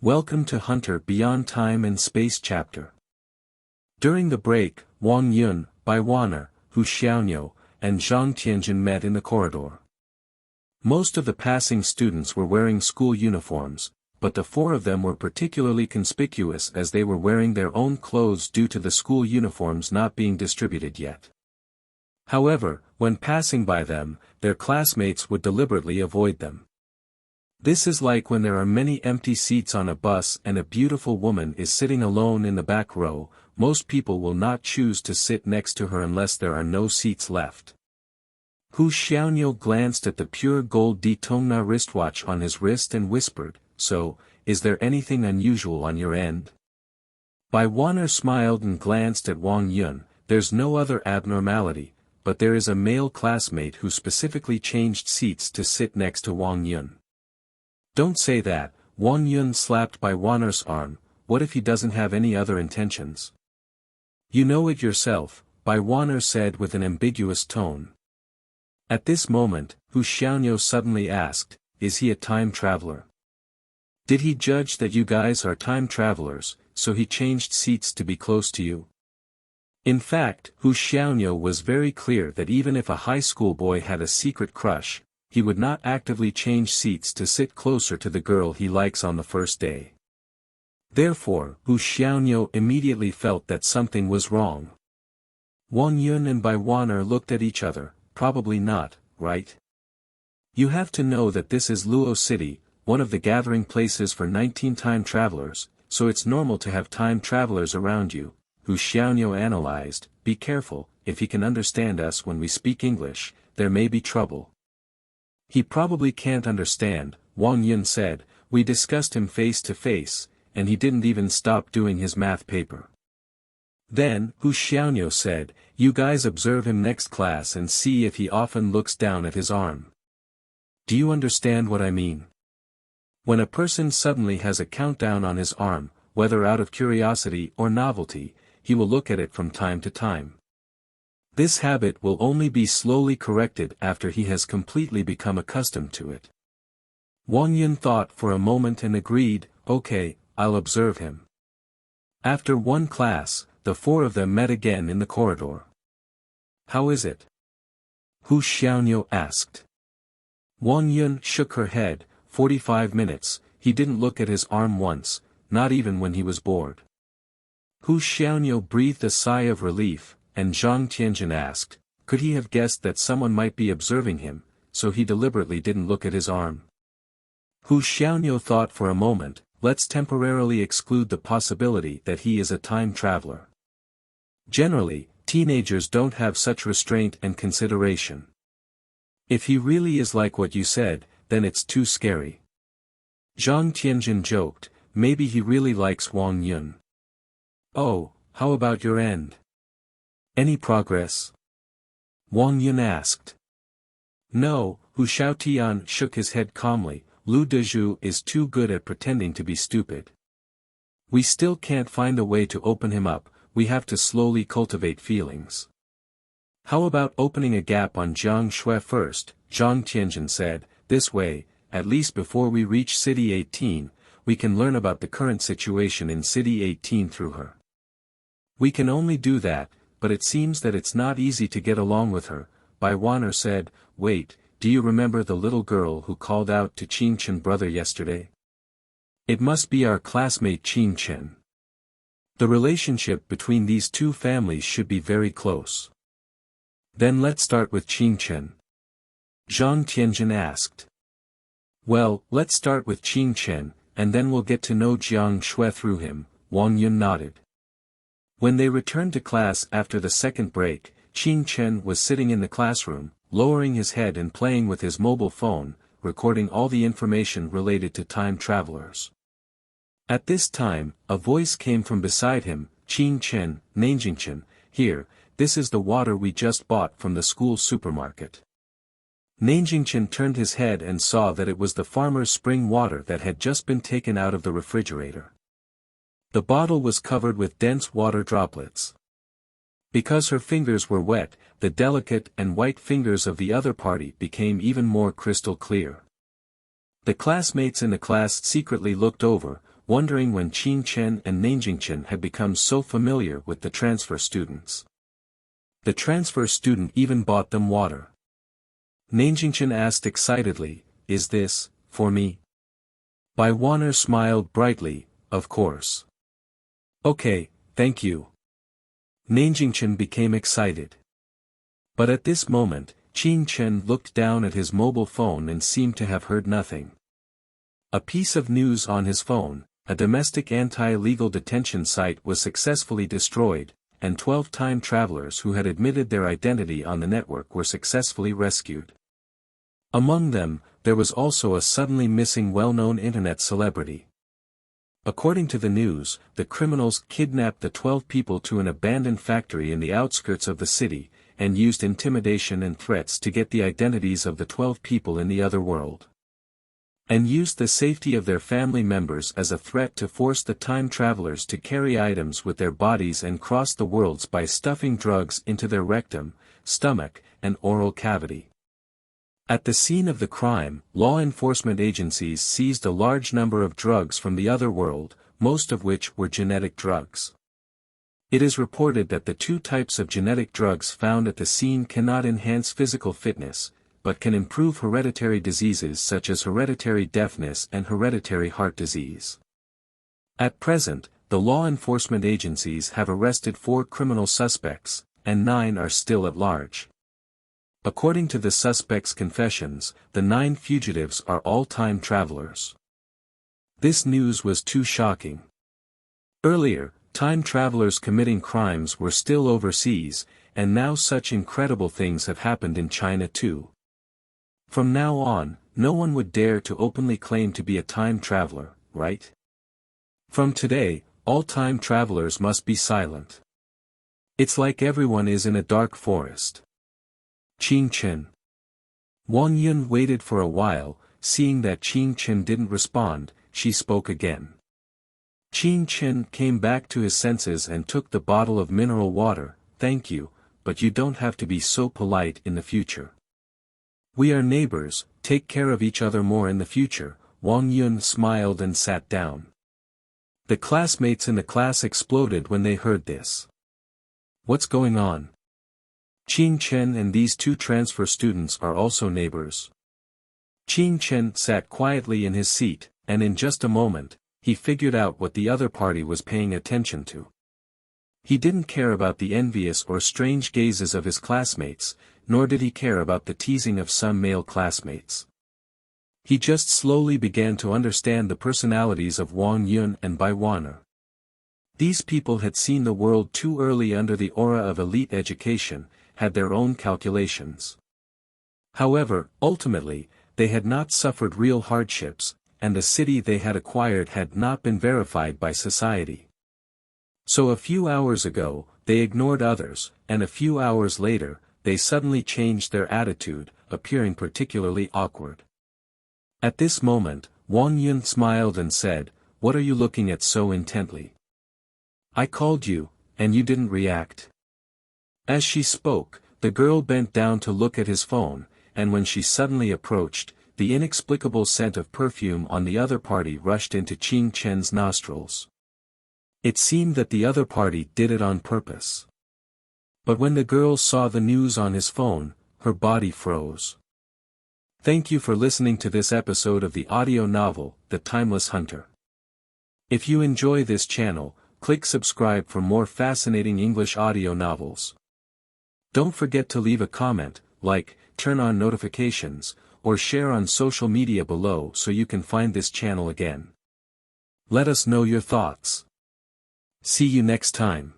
Welcome to Hunter Beyond Time and Space chapter. During the break, Wang Yun, Bai Wan'er, Hu Xiaoniu, and Zhang Tianjin met in the corridor. Most of the passing students were wearing school uniforms, but the four of them were particularly conspicuous as they were wearing their own clothes due to the school uniforms not being distributed yet. However, when passing by them, their classmates would deliberately avoid them. This is like when there are many empty seats on a bus and a beautiful woman is sitting alone in the back row. Most people will not choose to sit next to her unless there are no seats left. Hu Xiaoniu glanced at the pure gold Daytona wristwatch on his wrist and whispered, "So, is there anything unusual on your end?" Bai Wan'er smiled and glanced at Wang Yun. "There's no other abnormality, but there is a male classmate who specifically changed seats to sit next to Wang Yun." "Don't say that," Wang Yun slapped Bai Wan'er's arm. "What if he doesn't have any other intentions?" "You know it yourself," Bai Wan'er said with an ambiguous tone. At this moment, Hu Xiaoniu suddenly asked, "Is he a time traveler? Did he judge that you guys are time travelers, so he changed seats to be close to you?" In fact, Hu Xiaoniu was very clear that even if a high school boy had a secret crush, he would not actively change seats to sit closer to the girl he likes on the first day. Therefore, Hu Xiaoniu immediately felt that something was wrong. Wang Yun and Bai Wan'er looked at each other. "Probably not, right? You have to know that this is Luo City, one of the gathering places for 19 time travelers, so it's normal to have time travelers around you." Hu Xiaoniu analyzed, "Be careful, if he can understand us when we speak English, there may be trouble." "He probably can't understand," Wang Yun said. "We discussed him face to face, and he didn't even stop doing his math paper." Then, Hu Xiaoniu said, "You guys observe him next class and see if he often looks down at his arm. Do you understand what I mean? When a person suddenly has a countdown on his arm, whether out of curiosity or novelty, he will look at it from time to time. This habit will only be slowly corrected after he has completely become accustomed to it." Wang Yun thought for a moment and agreed, "Okay, I'll observe him." After one class, the four of them met again in the corridor. "How is it?" Hu Xiaoniu asked. Wang Yun shook her head. 45 minutes, he didn't look at his arm once, not even when he was bored." Hu Xiaoniu breathed a sigh of relief, and Zhang Tianjin asked, "Could he have guessed that someone might be observing him, so he deliberately didn't look at his arm?" Hu Xiaoniu thought for a moment. "Let's temporarily exclude the possibility that he is a time traveler. Generally, teenagers don't have such restraint and consideration. If he really is like what you said, then it's too scary." Zhang Tianjin joked, "Maybe he really likes Wang Yun." "Oh, how about your end? Any progress?" Wang Yun asked. "No," Hu Xiaotian shook his head calmly. "Lu Dezhu is too good at pretending to be stupid. We still can't find a way to open him up. We have to slowly cultivate feelings." "How about opening a gap on Jiang Shui first?" Zhang Tianjin said. "This way, at least before we reach City 18, we can learn about the current situation in City 18 through her." "We can only do that, but it seems that it's not easy to get along with her," Bai Wan'er said. "Wait, do you remember the little girl who called out to Qin Chen brother yesterday? It must be our classmate Qin Chen. The relationship between these two families should be very close." "Then let's start with Qin Chen," Zhang Tianjin asked. "Well, let's start with Qin Chen, and then we'll get to know Jiang Shui through him," Wang Yun nodded. When they returned to class after the second break, Qin Chen was sitting in the classroom, lowering his head and playing with his mobile phone, recording all the information related to time travelers. At this time, a voice came from beside him. "Qin Chen, Nanjingchen, here, this is the water we just bought from the school supermarket." Nanjingchen turned his head and saw that it was the farmer's spring water that had just been taken out of the refrigerator. The bottle was covered with dense water droplets. Because her fingers were wet, the delicate and white fingers of the other party became even more crystal clear. The classmates in the class secretly looked over, wondering when Qin Chen and Nanjing Chen had become so familiar with the transfer students. The transfer student even bought them water. Nanjing Chen asked excitedly, "Is this, for me?" Bai Wanner smiled brightly, "Of course." "Okay, thank you." Nanjing Chen became excited. But at this moment, Qin Chen looked down at his mobile phone and seemed to have heard nothing. A piece of news on his phone: a domestic anti-illegal detention site was successfully destroyed, and 12 time travelers who had admitted their identity on the network were successfully rescued. Among them, there was also a suddenly missing well-known internet celebrity. According to the news, the criminals kidnapped the 12 people to an abandoned factory in the outskirts of the city, and used intimidation and threats to get the identities of the 12 people in the other world. And used the safety of their family members as a threat to force the time travelers to carry items with their bodies and cross the worlds by stuffing drugs into their rectum, stomach, and oral cavity. At the scene of the crime, law enforcement agencies seized a large number of drugs from the other world, most of which were genetic drugs. It is reported that the two types of genetic drugs found at the scene cannot enhance physical fitness, but can improve hereditary diseases such as hereditary deafness and hereditary heart disease. At present, the law enforcement agencies have arrested 4 criminal suspects, and 9 are still at large. According to the suspects' confessions, the 9 fugitives are all time travelers. This news was too shocking. Earlier, time travelers committing crimes were still overseas, and now such incredible things have happened in China too. From now on, no one would dare to openly claim to be a time traveler, right? From today, all time travelers must be silent. It's like everyone is in a dark forest. Qin Chen. Wang Yun waited for a while, seeing that Qin Chen didn't respond, she spoke again. Qin Chen came back to his senses and took the bottle of mineral water. "Thank you, but you don't have to be so polite in the future. We are neighbors, take care of each other more in the future." Wang Yun smiled and sat down. The classmates in the class exploded when they heard this. What's going on? Qin Chen and these 2 transfer students are also neighbors. Qin Chen sat quietly in his seat, and in just a moment, he figured out what the other party was paying attention to. He didn't care about the envious or strange gazes of his classmates, nor did he care about the teasing of some male classmates. He just slowly began to understand the personalities of Wang Yun and Bai Wanner. These people had seen the world too early under the aura of elite education, had their own calculations. However, ultimately, they had not suffered real hardships, and the city they had acquired had not been verified by society. So a few hours ago, they ignored others, and a few hours later, they suddenly changed their attitude, appearing particularly awkward. At this moment, Wang Yun smiled and said, "What are you looking at so intently? I called you, and you didn't react." As she spoke, the girl bent down to look at his phone, and when she suddenly approached, the inexplicable scent of perfume on the other party rushed into Qin Chen's nostrils. It seemed that the other party did it on purpose. But when the girl saw the news on his phone, her body froze. Thank you for listening to this episode of the audio novel, The Timeless Hunter. If you enjoy this channel, click subscribe for more fascinating English audio novels. Don't forget to leave a comment, like, turn on notifications, or share on social media below so you can find this channel again. Let us know your thoughts. See you next time.